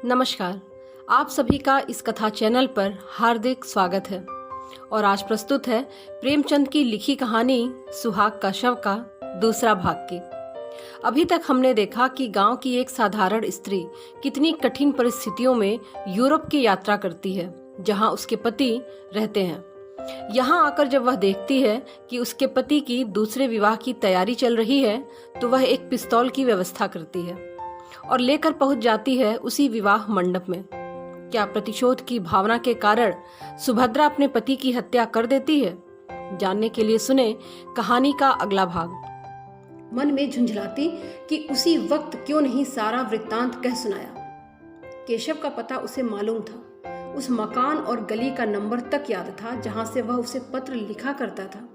नमस्कार। आप सभी का इस कथा चैनल पर हार्दिक स्वागत है और आज प्रस्तुत है प्रेमचंद की लिखी कहानी सुहाग का शव का दूसरा भाग की। अभी तक हमने देखा कि गांव की एक साधारण स्त्री कितनी कठिन परिस्थितियों में यूरोप की यात्रा करती है जहां उसके पति रहते हैं। यहाँ आकर जब वह देखती है कि उसके पति की दूसरे विवाह की तैयारी चल रही है तो वह एक पिस्तौल की व्यवस्था करती है और लेकर पहुंच जाती है उसी विवाह मंडप में। क्या प्रतिशोध की भावना के कारण सुभद्रा अपने पति की हत्या कर देती है? जानने के लिए सुने कहानी का अगला भाग। मन में झुंझलाती कि उसी वक्त क्यों नहीं सारा वृत्तांत कह सुनाया। केशव का पता उसे मालूम था, उस मकान और गली का नंबर तक याद था जहां से वह उसे पत्र लिखा करता था।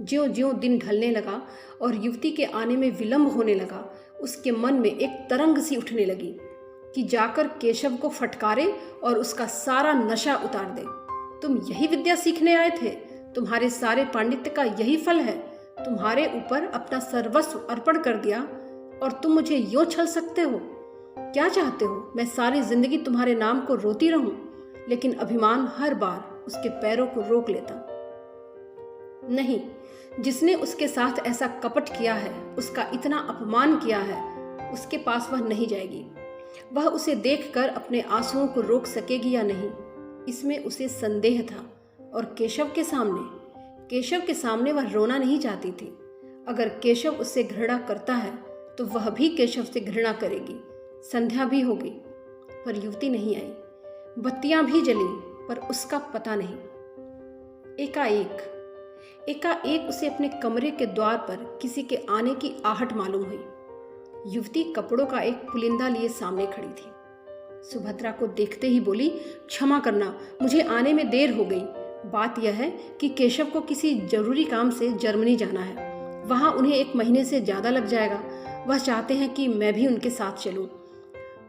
ज्यों-ज्यों दिन ढलने लगा और युवती के आने में विलंब होने लगा, उसके मन में एक तरंग सी उठने लगी कि जाकर केशव को फटकारे और उसका सारा नशा उतार दे। तुम यही विद्या सीखने आए थे? तुम्हारे सारे पांडित्य का यही फल है? तुम्हारे ऊपर अपना सर्वस्व अर्पण कर दिया और तुम मुझे यूं छल सकते हो? क्या चाहते हो, मैं सारी जिंदगी तुम्हारे नाम को रोती रहूं? लेकिन अभिमान हर बार उसके पैरों को रोक लेता। नहीं, जिसने उसके साथ ऐसा कपट किया है, उसका इतना अपमान किया है, उसके पास वह नहीं जाएगी। वह उसे देखकर अपने आंसुओं को रोक सकेगी या नहीं, इसमें उसे संदेह था। और केशव के सामने वह रोना नहीं चाहती थी। अगर केशव उससे घृणा करता है तो वह भी केशव से घृणा करेगी। संध्या भी होगी पर युवती नहीं आई, बत्तियां भी जली पर उसका पता नहीं। एकाएक उसे अपने कमरे के द्वार पर किसी के आने की आहट मालूम हुई। युवती कपड़ों का एक पुलिंदा लिए सामने खड़ी थी। सुभद्रा को देखते ही बोली, क्षमा करना, मुझे आने में देर हो गई। बात यह है कि केशव को किसी जरूरी काम से जर्मनी जाना है। वहां उन्हें 1 महीने से ज्यादा लग जाएगा। वह चाहते हैं कि मैं भी उनके साथ चलूं।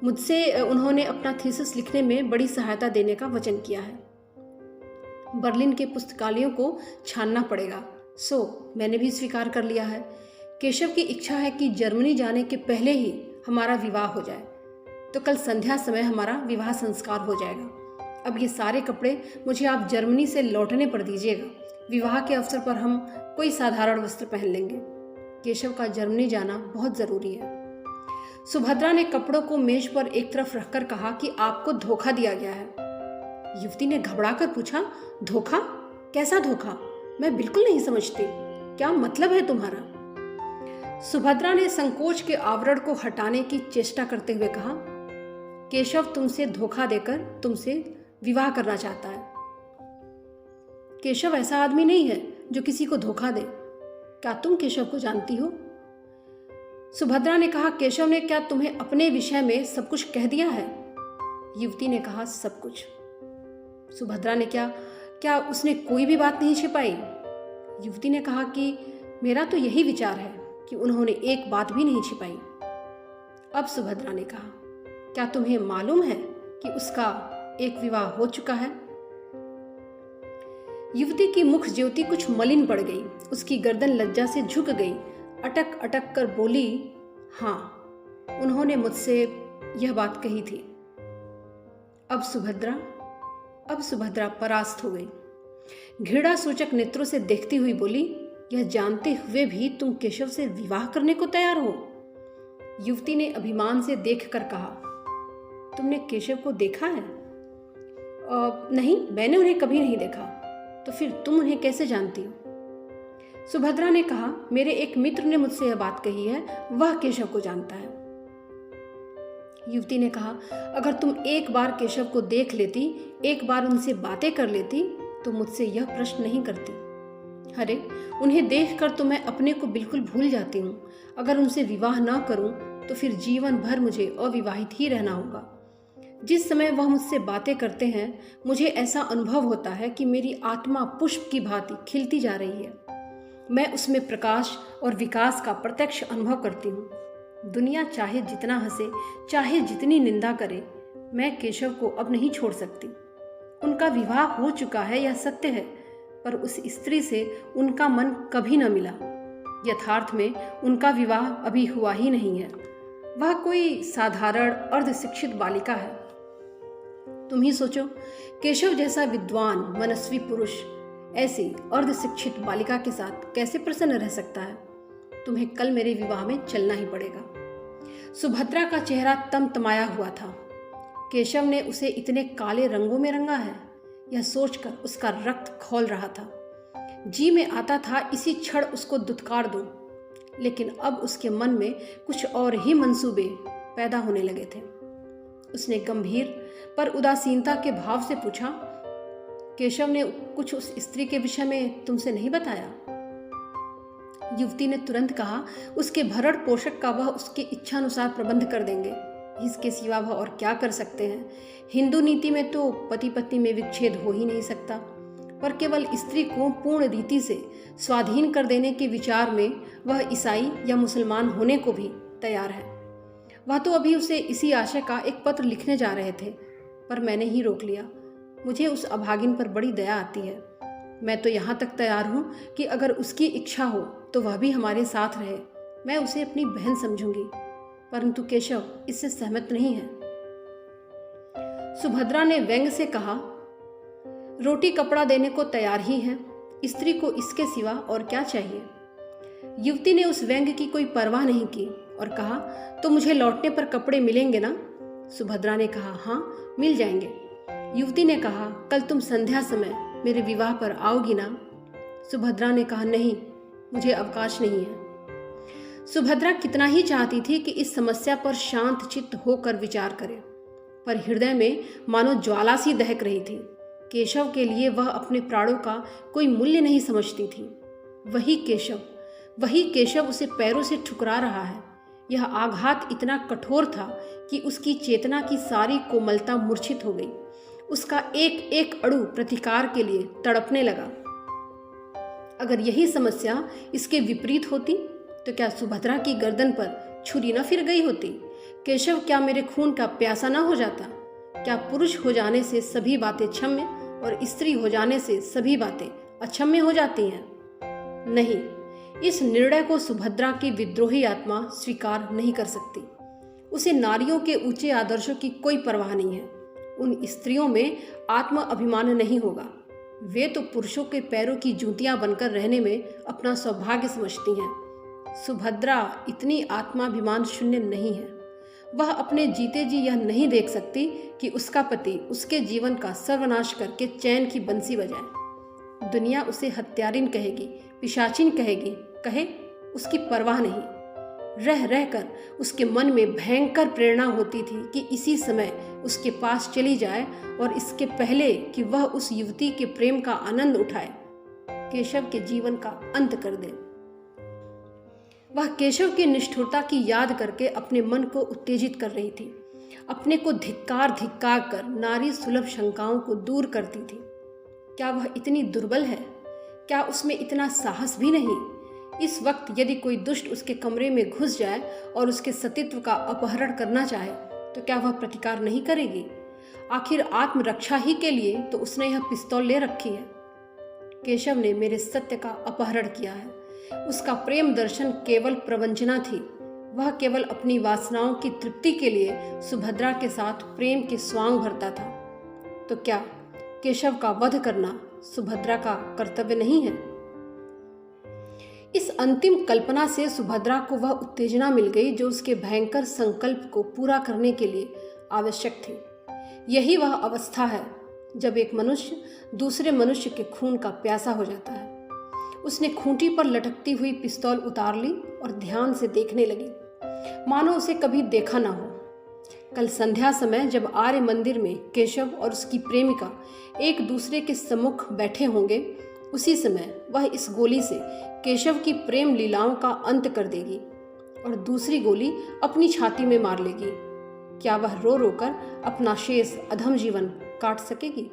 मुझसे उन्होंने अपना थीसिस लिखने में बड़ी सहायता देने का वचन किया है। बर्लिन के पुस्तकालयों को छानना पड़ेगा, सो मैंने भी स्वीकार कर लिया है। केशव की इच्छा है कि जर्मनी जाने के पहले ही हमारा विवाह हो जाए, तो कल संध्या समय हमारा विवाह संस्कार हो जाएगा। अब ये सारे कपड़े मुझे आप जर्मनी से लौटने पर दीजिएगा। विवाह के अवसर पर हम कोई साधारण वस्त्र पहन लेंगे। केशव का जर्मनी जाना बहुत जरूरी है। सुभद्रा ने कपड़ों को मेज पर एक तरफ रखकर कहा कि आपको धोखा दिया गया है। युवती ने घबराकर पूछा, धोखा? कैसा धोखा? मैं बिल्कुल नहीं समझती। क्या मतलब है तुम्हारा? सुभद्रा ने संकोच के आवरण को हटाने की चेष्टा करते हुए कहा, केशव तुमसे धोखा देकर तुमसे विवाह करना चाहता है। केशव ऐसा आदमी नहीं है जो किसी को धोखा दे। क्या तुम केशव को जानती हो? सुभद्रा ने कहा, केशव ने क्या तुम्हें अपने विषय में सब कुछ कह दिया है? युवती ने कहा, सब कुछ। सुभद्रा ने क्या उसने कोई भी बात नहीं छिपाई? युवती ने कहा कि मेरा तो यही विचार है कि उन्होंने एक बात भी नहीं छिपाई। अब सुभद्रा ने कहा, क्या तुम्हें मालूम है कि उसका एक विवाह हो चुका है? युवती की मुख ज्योति कुछ मलिन पड़ गई। उसकी गर्दन लज्जा से झुक गई। अटक अटक कर बोली, हाँ, उन्होंने मुझसे यह बात कही थी। अब सुभद्रा परास्त हो गई। घृणा सूचक नेत्रों से देखती हुई बोली, यह जानते हुए भी तुम केशव से विवाह करने को तैयार हो? युवती ने अभिमान से देखकर कहा, तुमने केशव को देखा है? नहीं, मैंने उन्हें कभी नहीं देखा। तो फिर तुम उन्हें कैसे जानती हो? सुभद्रा ने कहा, मेरे एक मित्र ने मुझसे यह बात कही है, वह केशव को जानता है। युवती ने कहा, अगर तुम एक बार केशव को देख लेती, एक बार उनसे बातें कर लेती, तो मुझसे यह प्रश्न नहीं करती। अरे, उन्हें देखकर तो मैं अपने को बिल्कुल भूल जाती हूँ। अगर उनसे विवाह न करूं तो फिर जीवन भर मुझे अविवाहित ही रहना होगा। जिस समय वह मुझसे बातें करते हैं, मुझे ऐसा अनुभव होता है कि मेरी आत्मा पुष्प की भांति खिलती जा रही है। मैं उसमें प्रकाश और विकास का प्रत्यक्ष अनुभव करती हूँ। दुनिया चाहे जितना हंसे, चाहे जितनी निंदा करे, मैं केशव को अब नहीं छोड़ सकती। उनका विवाह हो चुका है, यह सत्य है, पर उस स्त्री से उनका मन कभी न मिला। यथार्थ में उनका विवाह अभी हुआ ही नहीं है। वह कोई साधारण अर्धशिक्षित बालिका है। तुम ही सोचो, केशव जैसा विद्वान मनस्वी पुरुष ऐसी अर्धशिक्षित बालिका के साथ कैसे प्रसन्न रह सकता है। तुम्हें कल मेरे विवाह में चलना ही पड़ेगा। सुभद्रा का चेहरा तमतमाया हुआ था। केशव ने उसे इतने काले रंगों में रंगा है, यह सोचकर उसका रक्त खौल रहा था। जी में आता था इसी क्षण उसको दुत्कार दूं, लेकिन अब उसके मन में कुछ और ही मंसूबे पैदा होने लगे थे। उसने गंभीर पर उदासीनता के भाव से पूछा, केशव ने कुछ उस स्त्री के विषय में तुमसे नहीं बताया? युवती ने तुरंत कहा, उसके भरण पोषण का वह उसकी इच्छानुसार प्रबंध कर देंगे। इसके सिवा वह और क्या कर सकते हैं? हिंदू नीति में तो पति पत्नी में विच्छेद हो ही नहीं सकता, पर केवल स्त्री को पूर्ण रीति से स्वाधीन कर देने के विचार में वह ईसाई या मुसलमान होने को भी तैयार है। वह तो अभी उसे इसी आशय का एक पत्र लिखने जा रहे थे, पर मैंने ही रोक लिया। मुझे उस अभागिन पर बड़ी दया आती है। मैं तो यहाँ तक तैयार हूँ कि अगर उसकी इच्छा हो तो वह भी हमारे साथ रहे। मैं उसे अपनी बहन समझूंगी, परंतु केशव इससे सहमत नहीं है। सुभद्रा ने व्यंग से कहा, रोटी कपड़ा देने को तैयार ही है, स्त्री को इसके सिवा और क्या चाहिए? युवती ने उस व्यंग की कोई परवाह नहीं की और कहा, तो मुझे लौटने पर कपड़े मिलेंगे ना? सुभद्रा ने कहा, हाँ मिल जाएंगे। युवती ने कहा, कल तुम संध्या समय मेरे विवाह पर आओगी ना? सुभद्रा ने कहा, नहीं, मुझे अवकाश नहीं है। सुभद्रा कितना ही चाहती थी कि इस समस्या पर शांत चित्त होकर विचार करे, पर हृदय में मानो ज्वाला सी दहक रही थी। केशव के लिए वह अपने प्राणों का कोई मूल्य नहीं समझती थी। वही केशव उसे पैरों से ठुकरा रहा है। यह आघात इतना कठोर था कि उसकी चेतना की सारी कोमलता मूर्छित हो गई। उसका एक एक अणु प्रतिकार के लिए तड़पने लगा। अगर यही समस्या इसके विपरीत होती तो क्या सुभद्रा की गर्दन पर छुरी न फिर गई होती? केशव क्या मेरे खून का प्यासा न हो जाता? क्या पुरुष हो जाने से सभी बातें क्षम्य और स्त्री हो जाने से सभी बातें अक्षम्य हो जाती हैं? नहीं, इस निर्णय को सुभद्रा की विद्रोही आत्मा स्वीकार नहीं कर सकती। उसे नारियों के ऊंचे आदर्शों की कोई परवाह नहीं है। उन स्त्रियों में आत्म अभिमान नहीं होगा। वे तो पुरुषों के पैरों की जूतियां बनकर रहने में अपना सौभाग्य समझती हैं। सुभद्रा इतनी आत्माभिमान शून्य नहीं है। वह अपने जीते जी यह नहीं देख सकती कि उसका पति उसके जीवन का सर्वनाश करके चैन की बंसी बजाए। दुनिया उसे हत्यारिन कहेगी, पिशाचिन कहेगी, कहे, उसकी परवाह नहीं। रह रहकर उसके मन में भयंकर प्रेरणा होती थी कि इसी समय उसके पास चली जाए और इसके पहले कि वह उस युवती के प्रेम का आनंद उठाए, केशव के जीवन का अंत कर दे। वह केशव की निष्ठुरता की याद करके अपने मन को उत्तेजित कर रही थी। अपने को धिक्कार कर नारी सुलभ शंकाओं को दूर करती थी। क्या वह इतनी दुर्बल है? क्या उसमें इतना साहस भी नहीं? इस वक्त यदि कोई दुष्ट उसके कमरे में घुस जाए और उसके सतीत्व का अपहरण करना चाहे तो क्या वह प्रतिकार नहीं करेगी? आखिर आत्मरक्षा ही के लिए तो उसने यह पिस्तौल ले रखी है। केशव ने मेरे सत्य का अपहरण किया है। उसका प्रेम दर्शन केवल प्रवंचना थी। वह केवल अपनी वासनाओं की तृप्ति के लिए सुभद्रा के साथ प्रेम के स्वांग भरता था। तो क्या केशव का वध करना सुभद्रा का कर्तव्य नहीं है? इस अंतिम कल्पना से सुभद्रा को वह उत्तेजना मिल गई जो उसके भयंकर संकल्प को पूरा करने के लिए आवश्यक थी। यही वह अवस्था है जब एक मनुष्य दूसरे मनुष्य के खून का प्यासा हो जाता है। उसने खूंटी पर लटकती हुई पिस्तौल उतार ली और ध्यान से देखने लगी, मानो उसे कभी देखा ना हो। कल संध्या समय जब आर्य मंदिर में केशव और उसकी प्रेमिका एक दूसरे के सम्मुख बैठे होंगे, उसी समय वह इस गोली से केशव की प्रेम लीलाओं का अंत कर देगी और दूसरी गोली अपनी छाती में मार लेगी। क्या वह रो रोकर अपना शेष अधम जीवन काट सकेगी?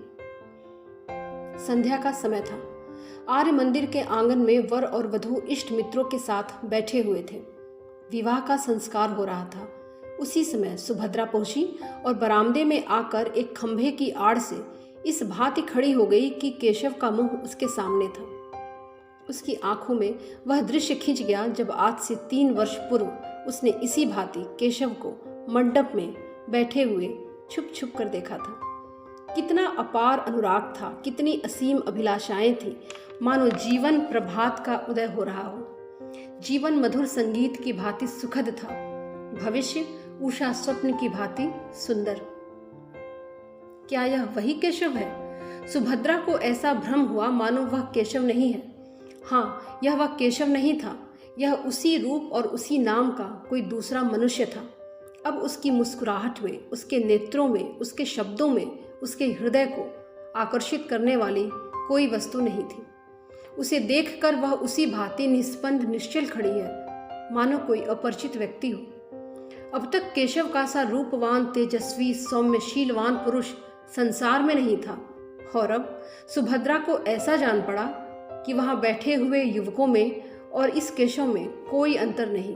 संध्या का समय था। आर्य मंदिर के आंगन में वर और वधू इष्ट मित्रों के साथ बैठे हुए थे। विवाह का संस्कार हो रहा था। उसी समय सुभद्रा पहुंची और बरामदे में आकर एक खंभे की आड़ से इस भांति खड़ी हो गई कि केशव का मुंह उसके सामने था। उसकी आंखों में वह दृश्य खिंच गया जब आज से 3 वर्ष पूर्व उसने इसी भांति केशव को मंडप में बैठे हुए छुप छुप कर देखा था। कितना अपार अनुराग था, कितनी असीम अभिलाषाएं थी, मानो जीवन प्रभात का उदय हो रहा हो। जीवन मधुर संगीत की भांति सुखद था, भविष्य उषा स्वप्न की भांति सुंदर। क्या यह वही केशव है? सुभद्रा को ऐसा भ्रम हुआ मानो वह केशव नहीं है। हाँ, यह वह केशव नहीं था, यह उसी रूप और उसी नाम का कोई दूसरा मनुष्य था। अब उसकी मुस्कुराहट में, उसके नेत्रों में, उसके शब्दों में, उसके हृदय को आकर्षित करने वाली कोई वस्तु नहीं थी। उसे देखकर वह उसी भांति निस्पंद निश्चल खड़ी है, मानो कोई अपरिचित व्यक्ति हो। अब तक केशव का सा रूपवान, तेजस्वी, सौम्य, शीलवान पुरुष संसार में नहीं था, और अब सुभद्रा को ऐसा जान पड़ा कि वहां बैठे हुए युवकों में और इस केशव में कोई अंतर नहीं।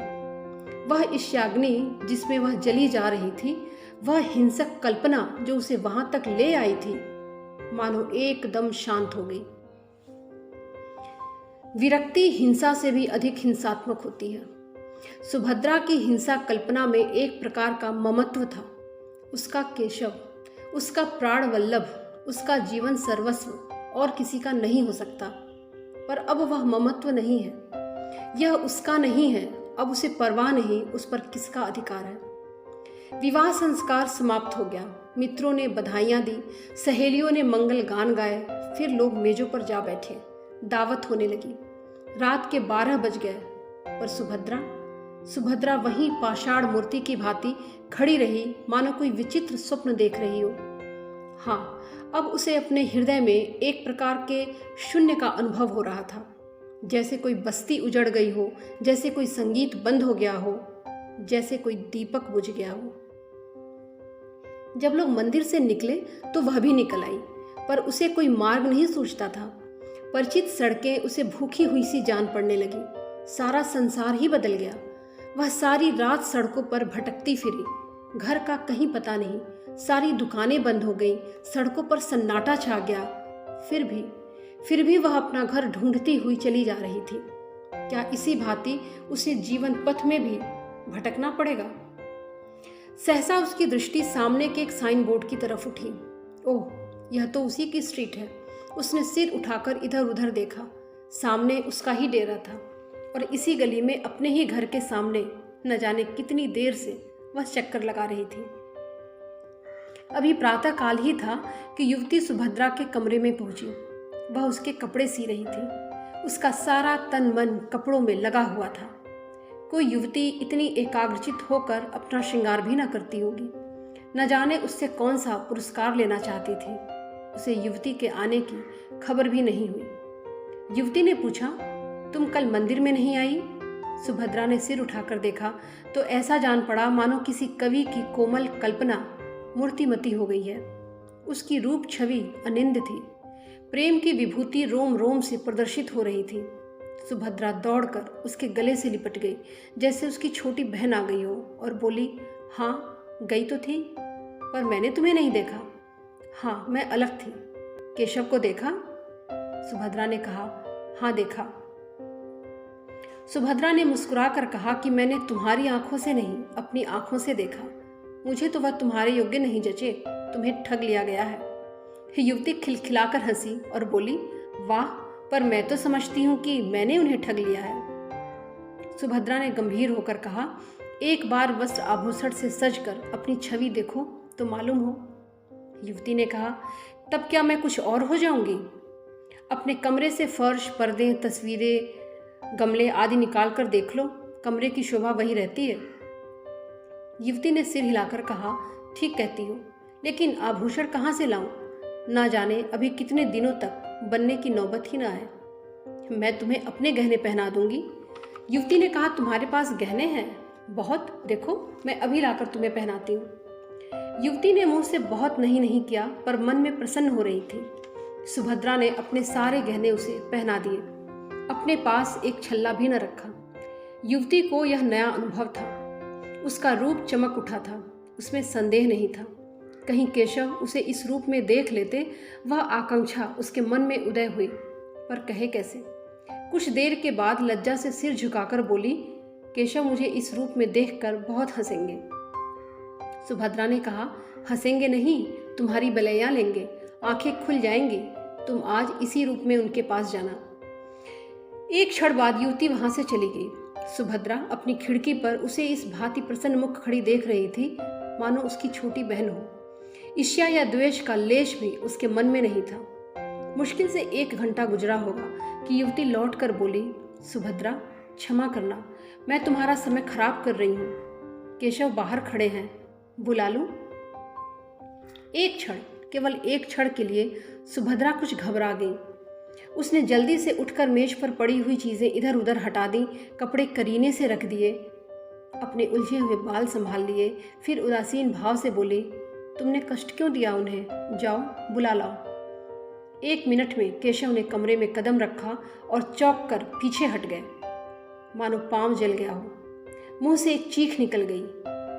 वह ईर्ष्याग्नि जिसमें वह जली जा रही थी, वह हिंसक कल्पना जो उसे वहां तक ले आई थी, मानो एकदम शांत हो गई। विरक्ति हिंसा से भी अधिक हिंसात्मक होती है। सुभद्रा की हिंसा कल्पना में एक प्रकार का ममत्व था। उसका केशव, उसका प्राण वल्लभ, उसका जीवन सर्वस्व और किसी का नहीं हो सकता। पर अब वह ममत्व नहीं है, यह उसका नहीं है। अब उसे परवाह नहीं उस पर किसका अधिकार है। विवाह संस्कार समाप्त हो गया। मित्रों ने बधाइयां दी, सहेलियों ने मंगल गान गाए, फिर लोग मेजों पर जा बैठे। दावत होने लगी। रात के 12 बज गए, पर सुभद्रा वहीं पाषाण मूर्ति की भांति खड़ी रही, मानो कोई विचित्र स्वप्न देख रही हो। हाँ, अब उसे अपने हृदय में एक प्रकार के शून्य का अनुभव हो रहा था, जैसे कोई बस्ती उजड़ गई हो, जैसे कोई संगीत बंद हो गया हो, जैसे कोई दीपक बुझ गया हो। जब लोग मंदिर से निकले तो वह भी निकल आई, पर उसे कोई मार्ग नहीं सूझता था। परिचित सड़कें उसे भूखी हुई सी जान पड़ने लगी। सारा संसार ही बदल गया। वह सारी रात सड़कों पर भटकती फिरी, घर का कहीं पता नहीं। सारी दुकानें बंद हो गई, सड़कों पर सन्नाटा छा गया। फिर भी वह अपना घर ढूंढती हुई चली जा रही थी। क्या इसी भांति उसे जीवन पथ में भी भटकना पड़ेगा? सहसा उसकी दृष्टि सामने के एक साइन बोर्ड की तरफ उठी। ओह, यह तो उसी की स्ट्रीट है। उसने सिर उठाकर इधर उधर देखा। सामने उसका ही डेरा था, और इसी गली में अपने ही घर के सामने न जाने कितनी देर से वह चक्कर लगा रही थी। अभी प्रातः काल ही था कि युवती सुभद्रा के कमरे में पहुंची। वह उसके कपड़े सी रही थी। उसका सारा तन मन कपड़ों में लगा हुआ था। कोई युवती इतनी एकाग्रचित होकर अपना श्रृंगार भी न करती होगी। न जाने उससे कौन सा पुरस्कार लेना चाहती थी। उसे युवती के आने की खबर भी नहीं हुई। युवती ने पूछा, तुम कल मंदिर में नहीं आई? सुभद्रा ने सिर उठाकर देखा तो ऐसा जान पड़ा मानो किसी कवि की कोमल कल्पना मूर्तिमती हो गई है। उसकी रूप छवि अनिंद थी। प्रेम की विभूति रोम रोम से प्रदर्शित हो रही थी। सुभद्रा दौड़कर उसके गले से लिपट गई, जैसे उसकी छोटी बहन आ गई हो, और बोली, हाँ गई तो थी, पर मैंने तुम्हें नहीं देखा। हाँ, मैं अलग थी। केशव को देखा? सुभद्रा ने कहा, हाँ देखा। सुभद्रा ने मुस्कुराकर कहा कि मैंने तुम्हारी आंखों से नहीं, अपनी आंखों से देखा। मुझे तो वह तुम्हारे योग्य नहीं जचे, तुम्हें ठग लिया गया है। युवती खिलखिलाकर हंसी और बोली, वाह, पर मैं तो समझती हूं कि मैंने उन्हें ठग लिया है। सुभद्रा ने गंभीर होकर कहा, एक बार वस्त्र आभूषण से सजकर अपनी छवि देखो तो मालूम हो। युवती ने कहा, तब क्या मैं कुछ और हो जाऊंगी? अपने कमरे से फर्श, पर्दे, तस्वीरें, गमले आदि निकाल कर देख लो, कमरे की शोभा वही रहती है। युवती ने सिर हिलाकर कहा, ठीक कहती हो, लेकिन आभूषण कहाँ से लाऊं? ना जाने अभी कितने दिनों तक बनने की नौबत ही ना आए। मैं तुम्हें अपने गहने पहना दूंगी। युवती ने कहा, तुम्हारे पास गहने हैं? बहुत, देखो मैं अभी लाकर तुम्हें पहनाती हूँ। युवती ने मुंह से बहुत नहीं किया, पर मन में प्रसन्न हो रही थी। सुभद्रा ने अपने सारे गहने उसे पहना दिए, अपने पास एक छल्ला भी न रखा। युवती को यह नया अनुभव था। उसका रूप चमक उठा था, उसमें संदेह नहीं था। कहीं केशव उसे इस रूप में देख लेते, वह आकांक्षा उसके मन में उदय हुई, पर कहे कैसे। कुछ देर के बाद लज्जा से सिर झुकाकर बोली, केशव मुझे इस रूप में देखकर बहुत हंसेंगे। सुभद्रा ने कहा, हंसेंगे नहीं, तुम्हारी बलैया लेंगे, आंखें खुल जाएंगी। तुम आज इसी रूप में उनके पास जाना। एक क्षण बाद युवती वहां से चली गई। सुभद्रा अपनी खिड़की पर उसे इस भांति प्रसन्न मुख खड़ी देख रही थी मानो उसकी छोटी बहन हो। ईर्ष्या या द्वेष का लेश भी उसके मन में नहीं था। मुश्किल से 1 घंटा गुजरा होगा कि युवती लौट कर बोली, सुभद्रा क्षमा करना, मैं तुम्हारा समय खराब कर रही हूँ। केशव बाहर खड़े हैं, बुला लूं? एक क्षण, केवल एक क्षण के लिए सुभद्रा कुछ घबरा गई। उसने जल्दी से उठकर मेज पर पड़ी हुई चीजें इधर उधर हटा दी, कपड़े करीने से रख दिए, अपने उलझे हुए बाल संभाल लिए, फिर उदासीन भाव से बोली, तुमने कष्ट क्यों दिया उन्हें? जाओ बुला लाओ। 1 मिनट में केशव ने कमरे में कदम रखा और चौंक कर पीछे हट गए, मानो पांव जल गया हो। मुंह से एक चीख निकल गई।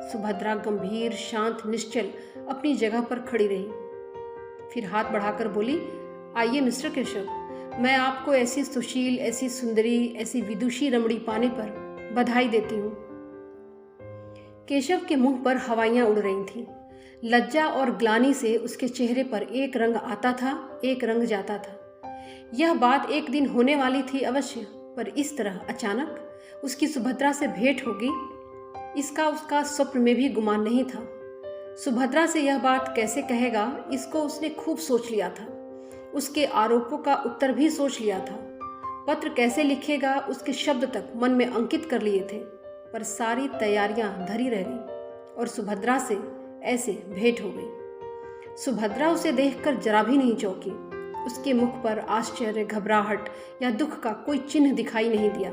सुभद्रा गंभीर, शांत, निश्चल अपनी जगह पर खड़ी रही। फिर हाथ बढ़ाकर बोली, आइए मिस्टर केशव, मैं आपको ऐसी सुशील, ऐसी सुंदरी, ऐसी विदुषी रमणी पाने पर बधाई देती हूँ। केशव के मुंह पर हवाइयां उड़ रही थीं। लज्जा और ग्लानि से उसके चेहरे पर एक रंग आता था, एक रंग जाता था। यह बात एक दिन होने वाली थी अवश्य, पर इस तरह अचानक उसकी सुभद्रा से भेंट होगी, इसका उसका स्वप्न में भी गुमान नहीं था। सुभद्रा से यह बात कैसे कहेगा, इसको उसने खूब सोच लिया था। उसके आरोपों का उत्तर भी सोच लिया था। पत्र कैसे लिखेगा, उसके शब्द तक मन में अंकित कर लिए थे, पर सारी तैयारियां धरी रह गई और सुभद्रा से ऐसे भेंट हो गई। सुभद्रा उसे देखकर जरा भी नहीं चौंकी। उसके मुख पर आश्चर्य, घबराहट या दुख का कोई चिन्ह दिखाई नहीं दिया।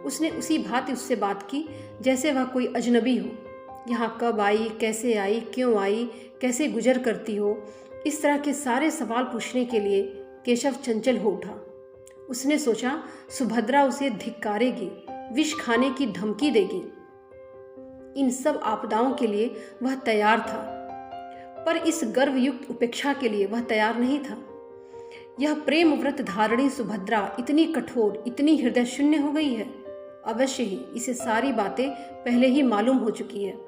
उसने उसी भांति उससे बात की जैसे वह कोई अजनबी हो। यहाँ कब आई, कैसे आई, क्यों आई, कैसे गुजर करती हो, इस तरह के सारे सवाल पूछने के लिए केशव चंचल हो उठा। उसने सोचा सुभद्रा उसे धिक्कारेगी, विष खाने की धमकी देगी। इन सब आपदाओं के लिए वह तैयार था, पर इस गर्वयुक्त उपेक्षा के लिए वह तैयार नहीं था। यह प्रेम व्रत धारणी सुभद्रा इतनी कठोर, इतनी हृदय शून्य हो गई है। अवश्य ही इसे सारी बातें पहले ही मालूम हो चुकी है।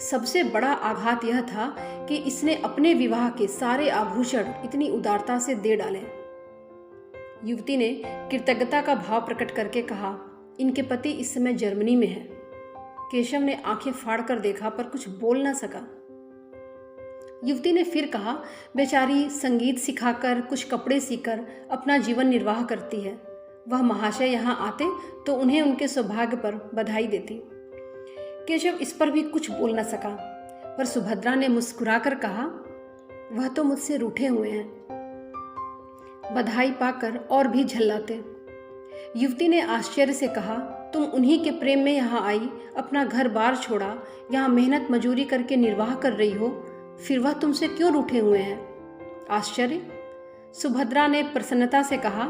सबसे बड़ा आघात यह था कि इसने अपने विवाह के सारे आभूषण इतनी उदारता से दे डाले। युवती ने कृतज्ञता का भाव प्रकट करके कहा, इनके पति इस समय जर्मनी में हैं। केशव ने आंखें फाड़कर देखा पर कुछ बोल न सका। युवती ने फिर कहा, बेचारी संगीत सिखाकर, कुछ कपड़े सीकर अपना जीवन निर्वाह करती है। वह महाशय यहाँ आते तो उन्हें उनके सौभाग्य पर बधाई देती। केशव इस पर भी कुछ बोल न सका, पर सुभद्रा ने मुस्कुराकर कहा, वह तो मुझसे रूठे हुए हैं, बधाई पाकर और भी झल्लाते। युवती ने आश्चर्य से कहा, तुम उन्हीं के प्रेम में यहाँ आई, अपना घर बार छोड़ा, यहाँ मेहनत मजूरी करके निर्वाह कर रही हो, फिर वह तुमसे क्यों रूठे हुए हैं? आश्चर्य? सुभद्रा ने प्रसन्नता से कहा,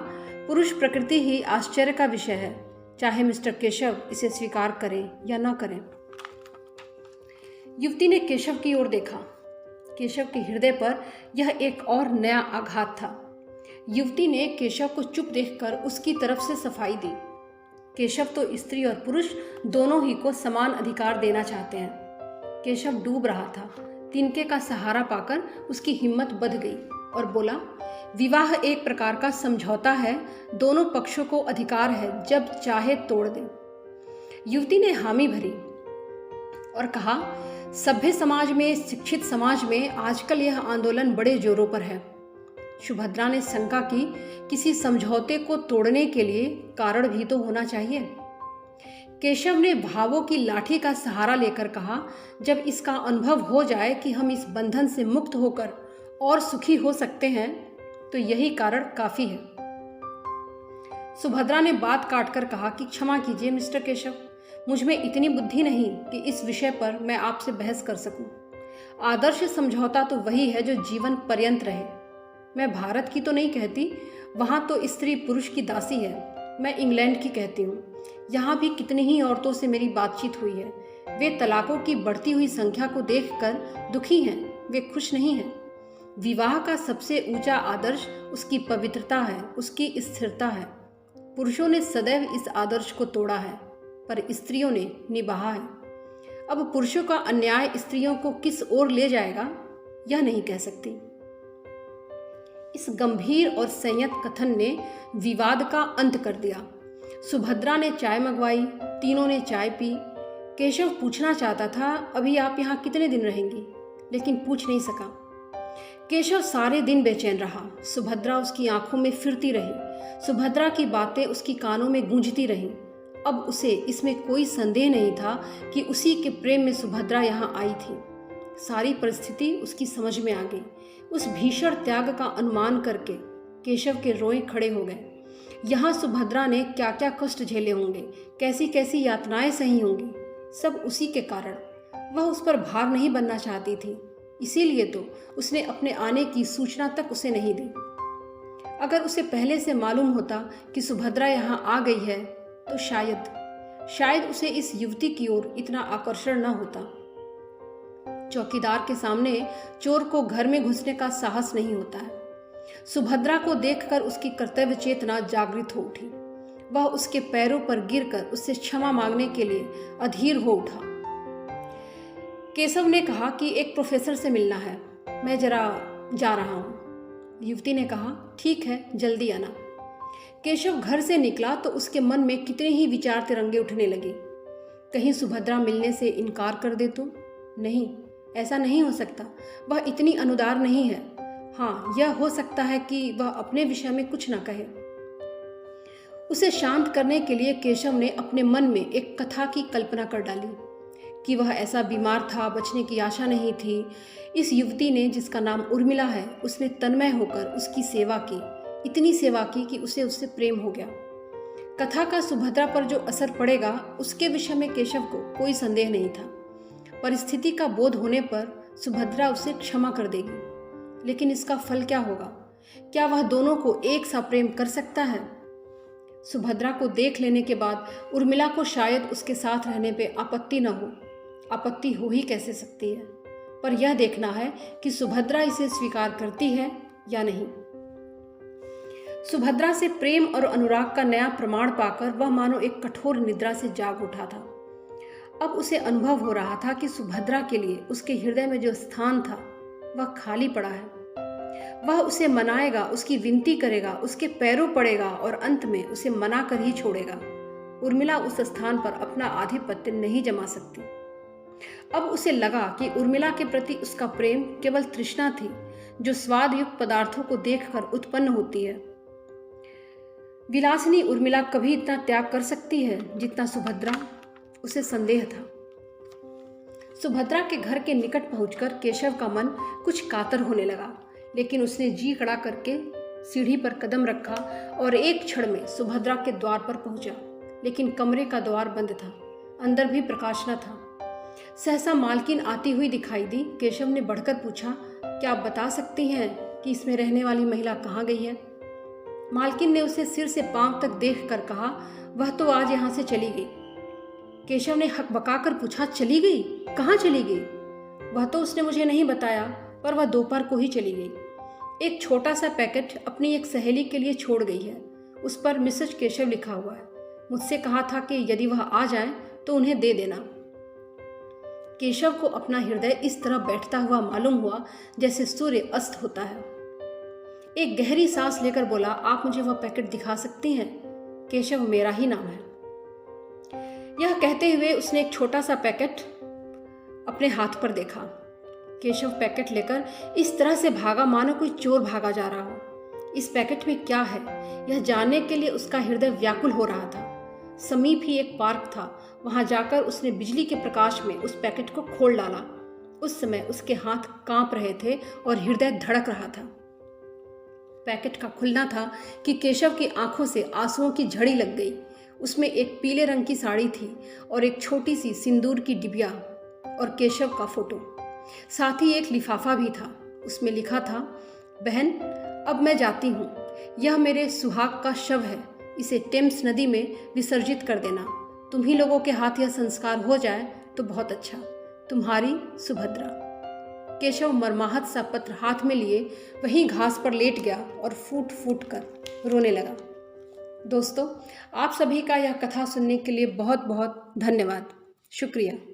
पुरुष प्रकृति ही आश्चर्य का विषय है, चाहे मिस्टर केशव इसे स्वीकार करें या न करें। युवती ने केशव की ओर देखा। केशव के हृदय पर यह एक और नया आघात था। युवती ने केशव को चुप देखकर उसकी तरफ से सफाई दी। केशव तो स्त्री और पुरुष दोनों ही को समान अधिकार देना चाहते हैं। केशव डूब रहा था। तिनके का सहारा पाकर उसकी हिम्मत बढ़ गई और बोला, विवाह एक प्रकार का समझौता है, दोनों पक्षों को अधिकार है जब चाहे तोड़ दें। युवती ने हामी भरी और कहा, सभ्य समाज में, शिक्षित समाज में आजकल यह आंदोलन बड़े जोरों पर है। सुभद्रा ने शंका की, किसी समझौते को तोड़ने के लिए कारण भी तो होना चाहिए। केशव ने भावों की लाठी का सहारा लेकर कहा, जब इसका अनुभव हो जाए कि हम इस बंधन से मुक्त होकर और सुखी हो सकते हैं तो यही कारण काफी है। सुभद्रा ने बात काटकर कहा कि क्षमा कीजिए मिस्टर केशव, मुझ में इतनी बुद्धि नहीं कि इस विषय पर मैं आपसे बहस कर सकूं। आदर्श समझौता तो वही है जो जीवन पर्यंत रहे। मैं भारत की तो नहीं कहती, वहां तो स्त्री पुरुष की दासी है। मैं इंग्लैंड की कहती हूँ। यहाँ भी कितनी ही औरतों से मेरी बातचीत हुई है। वे तलाकों की बढ़ती हुई संख्या को देखकर दुखी हैं, वे खुश नहीं हैं। विवाह का सबसे ऊंचा आदर्श उसकी पवित्रता है, उसकी स्थिरता है। पुरुषों ने सदैव इस आदर्श को तोड़ा है, पर स्त्रियों ने निभाया है। अब पुरुषों का अन्याय स्त्रियों को किस ओर ले जाएगा यह नहीं कह सकती। इस गंभीर और संयत कथन ने विवाद का अंत कर दिया। सुभद्रा ने चाय मंगवाई, तीनों ने चाय पी। केशव पूछना चाहता था, अभी आप यहाँ कितने दिन रहेंगी, लेकिन पूछ नहीं सका। केशव सारे दिन बेचैन रहा। सुभद्रा उसकी आंखों में फिरती रही, सुभद्रा की बातें उसकी कानों में गूंजती रहीं। अब उसे इसमें कोई संदेह नहीं था कि उसी के प्रेम में सुभद्रा यहाँ आई थी। सारी परिस्थिति उसकी समझ में आ गई। उस भीषण त्याग का अनुमान करके केशव के रोए खड़े हो गए। यहाँ सुभद्रा ने क्या क्या कष्ट झेले होंगे, कैसी कैसी यातनाएं सही होंगी, सब उसी के कारण। वह उस पर भार नहीं बनना चाहती थी, इसीलिए तो उसने अपने आने की सूचना तक उसे नहीं दी। अगर उसे पहले से मालूम होता कि सुभद्रा यहाँ आ गई है तो शायद उसे इस युवती की ओर इतना आकर्षण न होता। चौकीदार के सामने चोर को घर में घुसने का साहस नहीं होता है। सुभद्रा को देखकर उसकी कर्तव्य चेतना जागृत हो उठी। वह उसके पैरों पर गिरकर उससे क्षमा मांगने के लिए अधीर हो उठा। केशव ने कहा कि एक प्रोफेसर से मिलना है, मैं जरा जा रहा हूँ। युवती ने कहा, ठीक है, जल्दी आना। केशव घर से निकला तो उसके मन में कितने ही विचार तिरंगे उठने लगे। कहीं सुभद्रा मिलने से इनकार कर दे तो? नहीं, ऐसा नहीं हो सकता। वह इतनी अनुदार नहीं है। हाँ, यह हो सकता है कि वह अपने विषय में कुछ न कहे। उसे शांत करने के लिए केशव ने अपने मन में एक कथा की कल्पना कर डाली कि वह ऐसा बीमार था, बचने की आशा नहीं थी। इस युवती ने, जिसका नाम उर्मिला है, उसने तन्मय होकर उसकी सेवा की, इतनी सेवा की कि उसे उससे प्रेम हो गया। कथा का सुभद्रा पर जो असर पड़ेगा उसके विषय में केशव को कोई संदेह नहीं था। परिस्थिति का बोध होने पर सुभद्रा उसे क्षमा कर देगी, लेकिन इसका फल क्या होगा? क्या वह दोनों को एक सा प्रेम कर सकता है? सुभद्रा को देख लेने के बाद उर्मिला को शायद उसके साथ रहने पे आपत्ति न हो। आपत्ति हो ही कैसे सकती है? पर यह देखना है कि सुभद्रा इसे स्वीकार करती है या नहीं। सुभद्रा से प्रेम और अनुराग का नया प्रमाण पाकर वह मानो एक कठोर निद्रा से जाग उठा था। अब उसे अनुभव हो रहा था कि सुभद्रा के लिए उसके हृदय में जो स्थान था वह खाली पड़ा है। वह उसे मनाएगा, उसकी विनती करेगा, उसके पैरों पड़ेगा और अंत में उसे मना कर ही छोड़ेगा। उर्मिला उस स्थान पर अपना आधिपत्य नहीं जमा सकती। अब उसे लगा कि उर्मिला के प्रति उसका प्रेम केवल तृष्णा थी, जो स्वाद युक्त पदार्थों को देखकर उत्पन्न होती है। विलासिनी उर्मिला कभी इतना त्याग कर सकती है जितना सुभद्रा? उसे संदेह था। सुभद्रा के घर के निकट पहुंचकर केशव का मन कुछ कातर होने लगा, लेकिन उसने जी खड़ा करके सीढ़ी पर कदम रखा और एक क्षण में सुभद्रा के द्वार पर पहुंचा। लेकिन कमरे का द्वार बंद था, अंदर भी प्रकाश न था। सहसा मालकिन आती हुई दिखाई दी। केशव ने बढ़कर पूछा, क्या आप बता सकती हैं कि इसमें रहने वाली महिला कहाँ गई है? मालकिन ने उसे सिर से पांव तक देखकर कहा, वह तो आज यहाँ से चली गई। केशव ने हकबकाकर पूछा, चली गई? कहाँ चली गई? वह तो उसने मुझे नहीं बताया, पर वह दोपहर को ही चली गई। एक छोटा सा पैकेट अपनी एक सहेली के लिए छोड़ गई है। उस पर मिसेज केशव लिखा हुआ है। मुझसे कहा था कि यदि वह आ जाए तो उन्हें दे देना। केशव को अपना हृदय इस तरह बैठता हुआ मालूम हुआ जैसे सूर्य अस्त होता है। एक गहरी सांस लेकर बोला, आप मुझे वह पैकेट दिखा सकती हैं? केशव मेरा ही नाम है। यह कहते हुए उसने एक छोटा सा पैकेट अपने हाथ पर देखा। केशव पैकेट लेकर इस तरह से भागा मानो कोई चोर भागा जा रहा हो। इस पैकेट में क्या है, यह जानने के लिए उसका हृदय व्याकुल हो रहा था। समीप ही एक पार्क था, वहां जाकर उसने बिजली के प्रकाश में उस पैकेट को खोल डाला। उस समय उसके हाथ कांप रहे थे और हृदय धड़क रहा था। पैकेट का खुलना था कि केशव की आंखों से आंसुओं की झड़ी लग गई। उसमें एक पीले रंग की साड़ी थी और एक छोटी सी सिंदूर की डिबिया और केशव का फोटो। साथ ही एक लिफाफा भी था। उसमें लिखा था, बहन अब मैं जाती हूँ। यह मेरे सुहाग का शव है, इसे टेम्स नदी में विसर्जित कर देना। तुम्ही लोगों के हाथ यह संस्कार हो जाए तो बहुत अच्छा। तुम्हारी सुभद्रा। केशव मरमाहत सा पत्र हाथ में लिए वहीं घास पर लेट गया और फूट फूट कर रोने लगा। दोस्तों, आप सभी का यह कथा सुनने के लिए बहुत बहुत धन्यवाद। शुक्रिया।